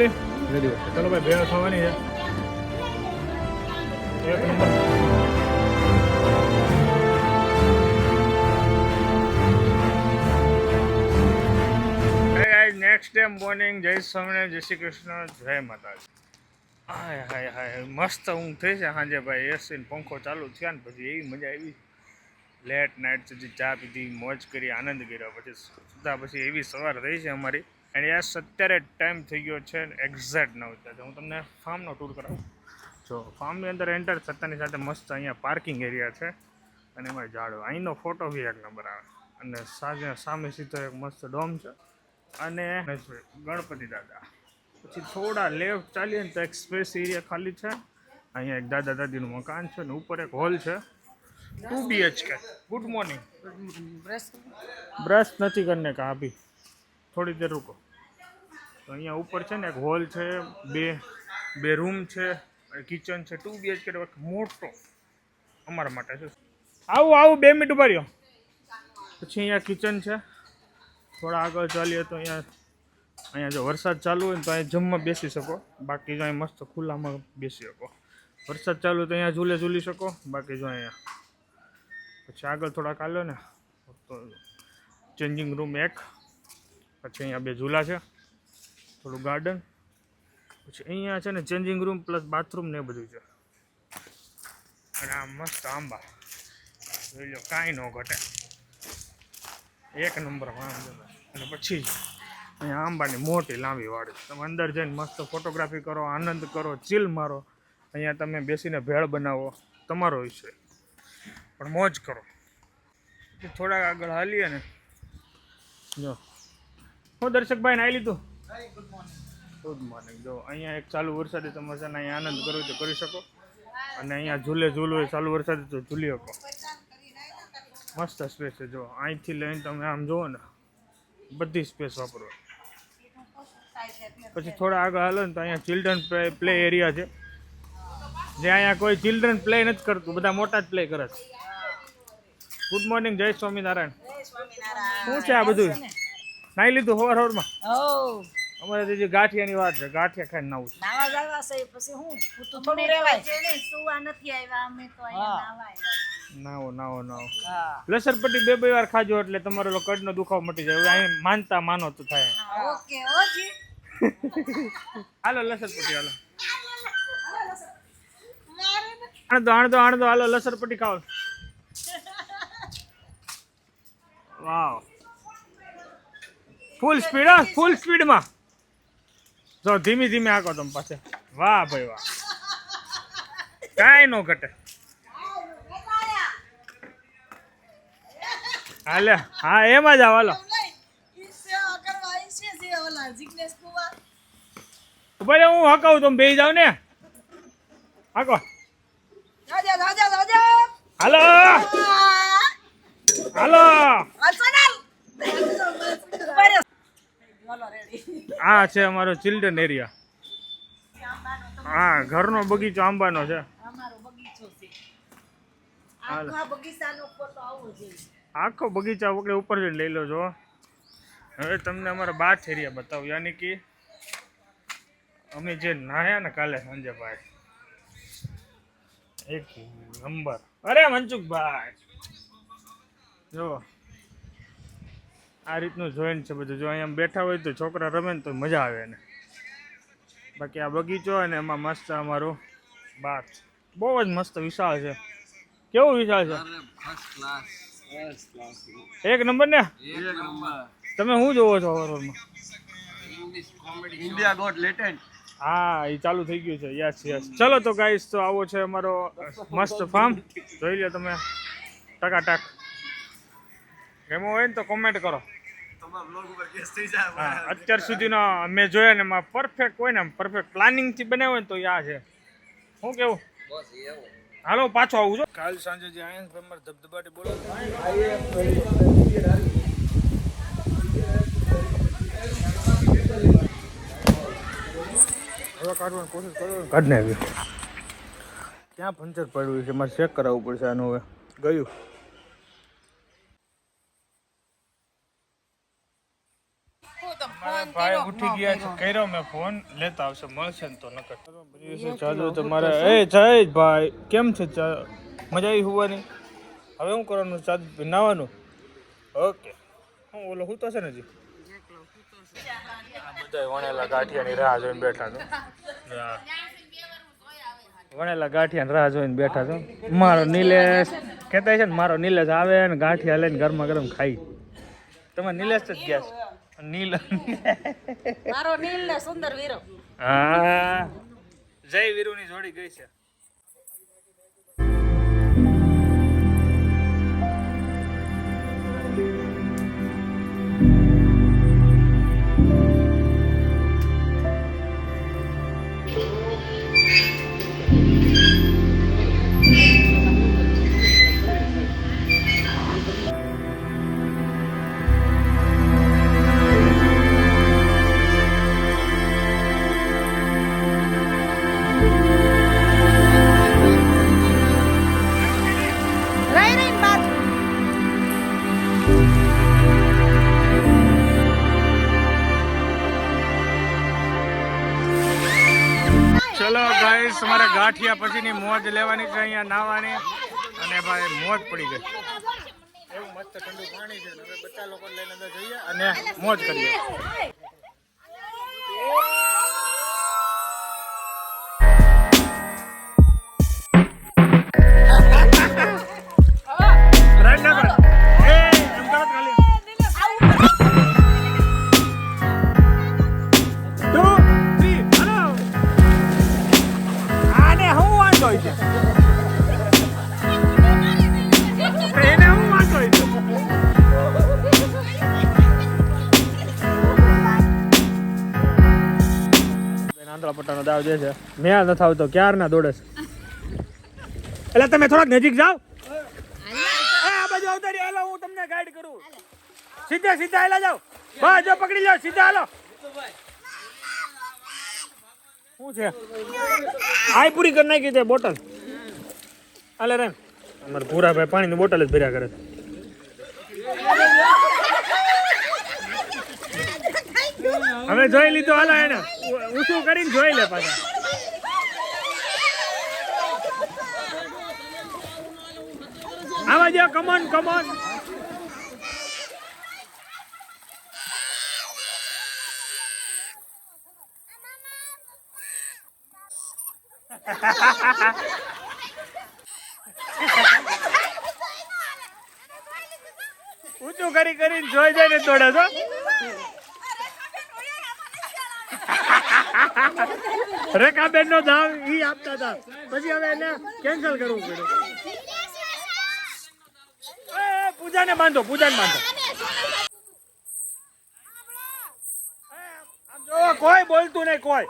Ready ready ચલો ભાઈ ભેળ ખાવાની છે એક નંબર નેક્સ્ટ ડે મોર્નિંગ જય સ્વામિનારાયણ જય શ્રી કૃષ્ણ જય માતાજી હાય હાય હાય મસ્ત ઊંઘ થઈ છે સાંજે ભાઈ એસી ને પંખો ચાલુ થયા ને પછી એવી મજા આવી લેટ નાઇટ સુધી ચા પીધી મોજ કરી આનંદ કર્યો પછી સુધા પછી એવી સવાર થઈ છે અમારી અને યસ અત્યારે ટાઈમ થઈ ગયો છે એક્ઝેક્ટ 9 વાગ્યા હું તમને ફાર્મનો ટૂર કરાવું જો ફાર્મની અંદર એન્ટર થતાની સાથે મસ્ત અહીંયા પાર્કિંગ એરિયા છે અને એમાં ઝાડો અહીંનો ફોટો બી એક નંબર આવે અને સામે સીધો એક મસ્ત ડોમ છે અને ગણપતિ દાદા પછી થોડા લેફ્ટ ચાલીએ ને તો એક સ્પેસ એરિયા ખાલી છે અહીંયા એક દાદા દાદીનું મકાન છે ને ઉપર એક હોલ છે 2 BHK ગુડ મોર્નિંગ બ્રશ નથી કરને કા અભી થોડી દેર રૂકો તો અહીંયા ઉપર છે ને એક હોલ છે બે રૂમ છે કિચન છે 2 BHK મોટો અમારા માટે છે આવું 2 મિનિટ ઉભા રહ્યો પછી અહીંયા કિચન છે થોડા આગળ ચાલીએ તો અહીંયા જો વરસાદ ચાલુ હોય ને તો અહીંયા જમવા બેસી શકો બાકી જો અહીંયા મસ્ત ખુલ્લામાં બેસી શકો વરસાદ ચાલુ તો અહીંયા ઝૂલે ઝૂલી શકો બાકી જો અહીંયા પછી આગળ થોડાક હાલ્યો ને તો ચેન્જિંગ રૂમ એક પછી અહીંયા 2 ઝૂલા છે થોડું ગાર્ડન પછી અહીંયા છે ને ચેન્જિંગ રૂમ પ્લસ બાથરૂમ ને એ બધું છે અને આ મસ્ત આંબા જોઈ લો કાંઈ ન ઘટે એક નંબર અને પછી અહીંયા આંબાની મોટી લાંબી વાડી તમે અંદર જઈને મસ્ત ફોટોગ્રાફી કરો આનંદ કરો ચીલ મારો અહીંયા તમે બેસીને ભેળ બનાવો તમારો વિષય પણ મોજ કરો થોડાક આગળ હાલીએ ને જો હું દર્શકભાઈ નાઈ લીધું ગુડ મોર્નિંગ જો અહીંયા એક ચાલુ વરસાદી તમે છે ને અહીંયા આનંદ કરવો તો કરી શકો અને અહીંયા ઝૂલવું હોય ચાલુ વરસાદી તો ઝૂલી શકો મસ્ત સ્પેસ છે જો અહીંથી લઈને તમે આમ જુઓ ને બધી સ્પેસ વાપરો પછી થોડા આગળ હાલો ને તો અહીંયા ચિલ્ડ્રન પ્લે એરિયા છે જે અહીંયા કોઈ ચિલ્ડ્રન પ્લે નથી કરતું બધા મોટા જ પ્લે કરે છે ગુડ મોર્નિંગ જય સ્વામિનારાયણ શું છે આ બધું નાઈ લીધું સવારમાં અમારે તો જે ગાંઠિયાની વાત છે ગાંઠિયા ખાઈને નાવું છે નાવો લસરપટ્ટી 2 વાર ખાજો એટલે તમારો કડનો દુખાવો મટી જાય અહીં માનતા માનો તો થાય હાલો લસરપટ્ટી હાલો આણદો હાલો લસરપટ્ટી ખાઓ વાવ ફૂલ સ્પીડમાં જો ધીમી ધીમે આકો તમે પાસે વાહ ભાઈ વાહ કાંઈ ન ઘટે હાલે હા એમાં જ હાલો ભાઈ હું હકાવું તમે બેસી જાવ ને હાકો હાલો હાલો આ છે અમારો ચિલ્ડ્રન એરિયા હા ઘરનો બગીચો આંબાનો છે આખો બગીચા વગેરે ઉપર જઈને લઈ લો છો હવે તમને અમારા બાથ એરિયા બતાવું યાની કે અમે જે નાહ્યા ને કાલે સાંજે ભાઈ એક નંબર અરે મનસુખભાઈ જો આ રીતનું જોઈન્ટ છે બધું જો અહીંયા બેઠા હોય તો છોકરા રમે ને તો મજા આવે ને બાકી આ બગીચો અને એમાં મસ્ત અમારું બાથ બહુ જ મસ્ત વિશાળ છે કેવું વિશાળ છે એક નંબર ને તમે શું જોવો છો ઓવરઓલમાં ઇન્ડિયા ગોટ લેટેન્ટ હા એ ચાલુ થઈ ગયું છે યસ ચલો તો ગાઈસ તો આવો છે અમારો મસ્ત ફાર્મ જોઈ લો તમે ટકાટક એમાં હોય ને તો કોમેન્ટ કરો અત્યાર સુધીનો મેં જોયા ને એમાં પરફેક્ટ હોય ને પરફેક્ટ પ્લાનિંગથી બનાવ્યો ને તો આ છે શું કેવું હાલો પાછો આવું છો કાલ સાંજે જે આયન ફેમર ધબધબાટી બોલો હવે કાઢવાની કોશિશ કરો કાઢ નાખ્યું ક્યાં પંચર પડ્યું છે મારે ચેક કરાવવું પડશે આનું હવે ગયું ભાઈ ઉઠી ગયા છે, કર્યો મેં ફોન, લેતા આવશે, મળશે ને તો નકર જાદુ તમારે. એ જય ભાઈ, કેમ છે? મજા આવી હોવાની? હવે શું કરવાનું? જાદુ નાવાનું? ઓકે. હું ઓલો હું તો છે ને જી બધા વણેલા ગાંઠિયાની રાહ જોઈને બેઠા છો. વણેલા ગાંઠિયાની રાહ જોઈને બેઠા છો. મારો નિલેશ કહેતા છે ને, મારો નિલેશ આવે ને ગાંઠિયા લઈને ગરમા ગરમ ખાઈ. તમે નિલેશ જ ગયા છો. મારો નીલ ને સુંદર વીરો. હા, જય વીરુની જોડી ગઈ છે. ચલો ગાઈસ, તમારે ગાંઠિયા પછીની મોજ લેવાની છે, અહીંયા નાવાની, અને ભાઈ મોજ પડી ગઈ. એવું મસ્ત ઠંડુ પાણી છે. હવે બધા લોકો લઈને અંદર જઈએ અને મોજ કરીએ. પટ્ટાનો દાવ જે છે, મેં નથી આવતો ક્યારના દોડે છે. એટલે તમે થોડાક નજીક જાઓ. આ બાજુ આવતા રહ્યો. હાલો, હું તમને ગાઈડ કરું. સીધા સીધા હાલા જાઓ. બસ જો પકડી લો, સીધા હાલો. શું છે? આઈ પૂરી કરી નાખી છે બોટલ. હાલે રેમ, અમારે ભૂરાભાઈ પાણીની બોટલ જ ભર્યા કરે છે. હવે જોઈ લીધો. હાલો, એને ઊંચું કરીને જોઈ લે પાછા. આવા જાઓ, કમોન કમોન. ઊંચું કરીને જોઈ જાય ને દોડે છો. રેખાબેન નો દાવ ઈ આપતા હતા, પછી હવે એને કેન્સલ કરવું પડ્યું. પૂજાને બાંધો, પૂજાને બાંધો. જો કોઈ બોલતું નહીં, કોઈ.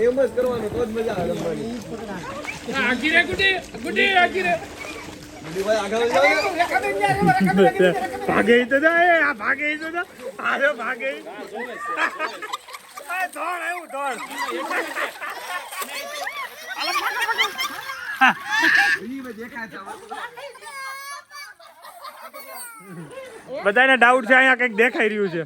એમ જ કરવાનું તો જ મજા આવે રમવાની. ભાગે તો જાય, આ ભાગે તો જા. આરે ભાગે. દોડ આવ્યું, દોડ. બધાને ડાઉટ છે, અહીંયા કઈક દેખાઈ રહ્યું છે.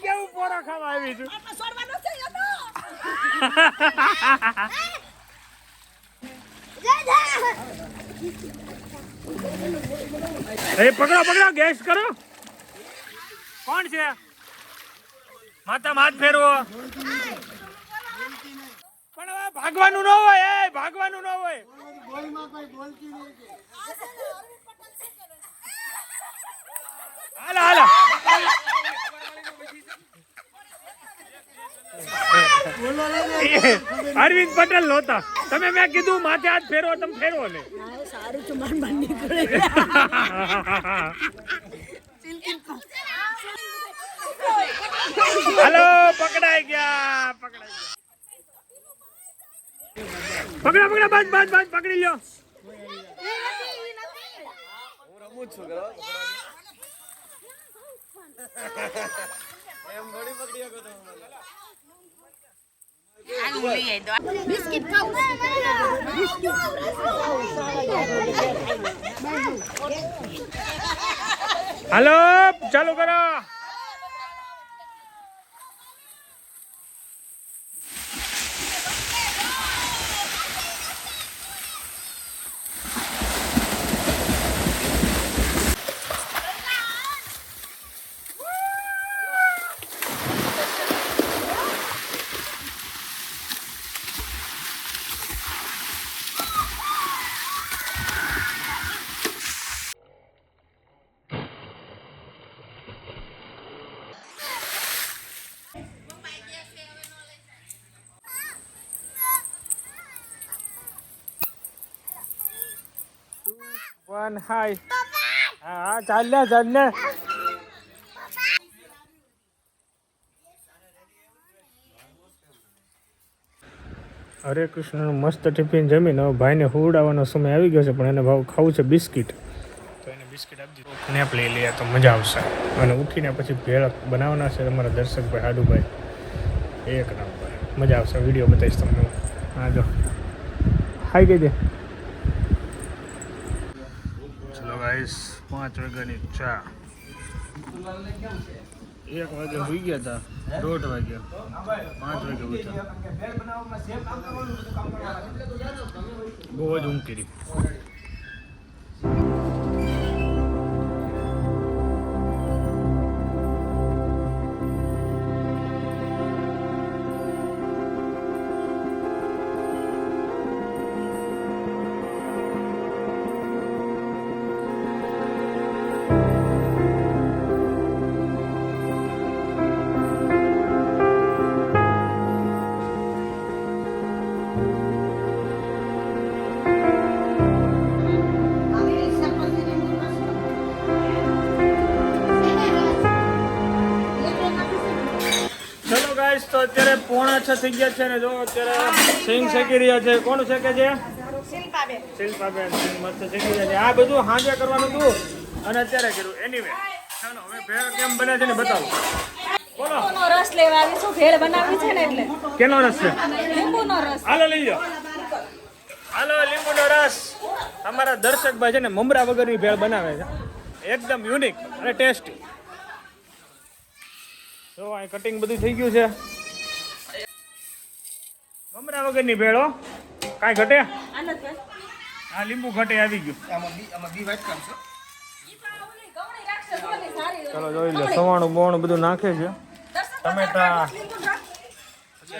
કેવું પોરા ખાવા આવી છું. પકડો પકડો, ગેસ કરો. કોણ છે? માથામાં હાથ ફેરવો. પણ હવે ભાગવાનું ન હોય, ભાગવાનું ન હોય. હાલો હાલો. અરવિંદ પટેલ નહોતા તમે મેં કીધું માથે હાથ ફેરવો તમે ફેરવો ને સારું તો માર મન નીકળે હાલો પકડાઈ ગયા પકડા બાજ પકડી લ્યો રમું છું કરો એમ થોડી પકડી શકો તમે બિસ્કિટ ખાવું હાલો ચાલુ કરો વન હાય હા ચાલ ને હરે કૃષ્ણનું મસ્ત ટિફિન જમીને હવે ભાઈને હુવડાવવાનો સમય આવી ગયો છે પણ એને ભાવ ખાવું છે બિસ્કિટ તો એને બિસ્કિટ આપી દીધું સ્નેપ લઈ લઈએ તો મજા આવશે અને ઉઠીને પછી ભેળ બનાવવાના છે અમારા દર્શકભાઈ હાડુભાઈ એક નંબર મજા આવશે વિડીયો બતાવીશ તમને હા જો હાઈ કહી દે ચલો ગાઈસ 5 વાગ્યાની ચા 1 વાગે હોઈ ગયા હતા 1:30 વાગ્યા 5 વાગે ઉઠ્યા બહુ જ ઊંઘ કરી તો અત્યારે 5:45 થઈ ગયા છે ને જો અત્યારે સિંગ શેકી રહ્યા છે કોણ શેકે છે શિલ્પાબેન સિંગ મસ્ત શેકી રહ્યા છે આ બધું હાંજે કરવાનું હતું અને અત્યારે કર્યું એનીવે ચાલો હવે ભેળ કેમ બને છે ને બતાવો બોલો રસ લેવા આવી છું ભેળ બનાવવી છે ને એટલે કેનો રસ છે લીંબુનો રસ હાલો લઈ જાઓ હાલો લીંબુનો રસ અમારા દર્શકભાઈ છે ને મમરા વગરની ભેળ બનાવે છે એકદમ યુનિક અને ટેસ્ટી જો આ કટિંગ બધું થઈ ગયું છે મમરા વગરની ભેળો કાંઈ ઘટે આ લીંબુ ઘટે આવી ગયું ચાલો જોઈ લો સવાણું બોણ બધું નાખે છે ટમેટા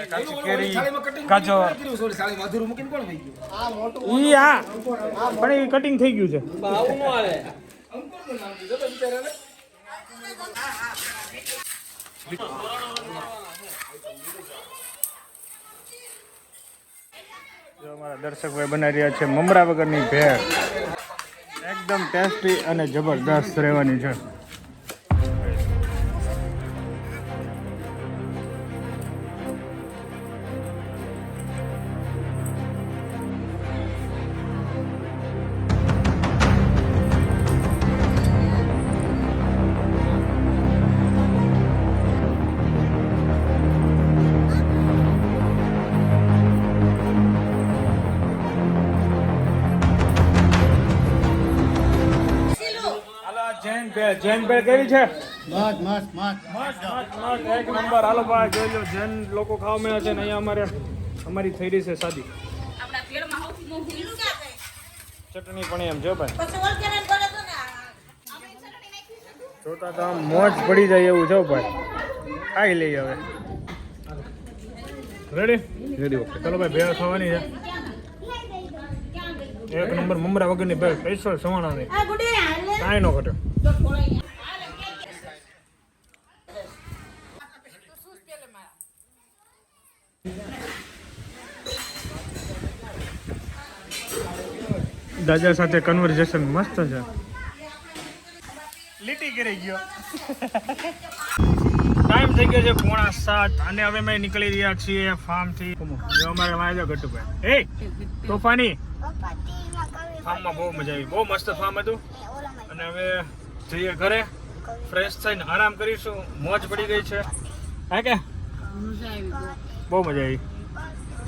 કાચી કેરી ગાજર ઈ હા પણ એ કટિંગ થઈ ગયું છે જો અમારા દર્શકભાઈ બનાવી રહ્યા છે મમરા વગરની ભેળ એકદમ ટેસ્ટી અને જબરદસ્ત રહેવાની છે જૈન ભેળ કેવી છે મસ્ત એક નંબર હાલો ભાઈ જોઈ લો જૈન લોકો ખાવા મળ્યા છે ને અહીંયા અમારી થઈ રહી છે શાદી ચટણી પણ એમ જો ભાઈ જોતા તો આમ મોજ પડી જાય એવું છો ભાઈ ખાઈ લઈએ હવે રેડી ચલો ભાઈ ભેળ ખાવાની છે એક નંબર મમરા વગરની ભેળ સ્પેશિયલ સવાણાની કાંઈ નો ઘટે દાદા સાથે કન્વર્ઝેશન મસ્ત છે. લીટી કરી ગયો. ટાઈમ થઈ ગયો છે 6:45 અને હવે અમે નીકળી રહ્યા છીએ ફાર્મથી. જો અમારે વાંચો ગટુભાઈ. એ તોફાની ફાર્મમાં બહુ મજા આવી, બહુ મસ્ત ફાર્મ હતું. અને હવે જઈએ ઘરે, ફ્રેશ થઈને આરામ કરીશું. મોજ પડી ગઈ છે. હા કે બહુ મજા આવી.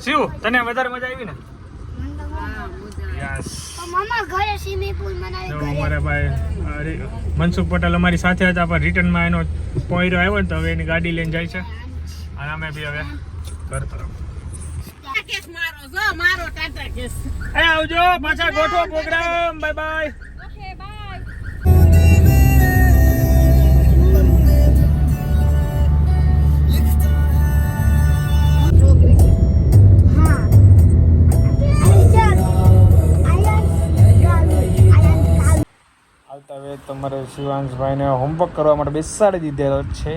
શિવ તને વધારે મજા આવી ને? યસ. મામા ઘરે સ્વિમિંગ પૂલ બનાવી જો ઘરે અમારા ભાઈ મનસુખ પટેલ અમારી સાથે હતા, પણ રિટર્નમાં એનો પોઈરો આવ્યો ને તો હવે એની ગાડી લઈને જાય છે. અને અમે બી હવે ઘર તરફ. એ આવજો, પાછા ગોઠવો program. Bye bye. Okay bye. આવતા હવે તમારે શિવાંશભાઈને હોમવર્ક કરવા માટે બેસાડી દીધેલો છે.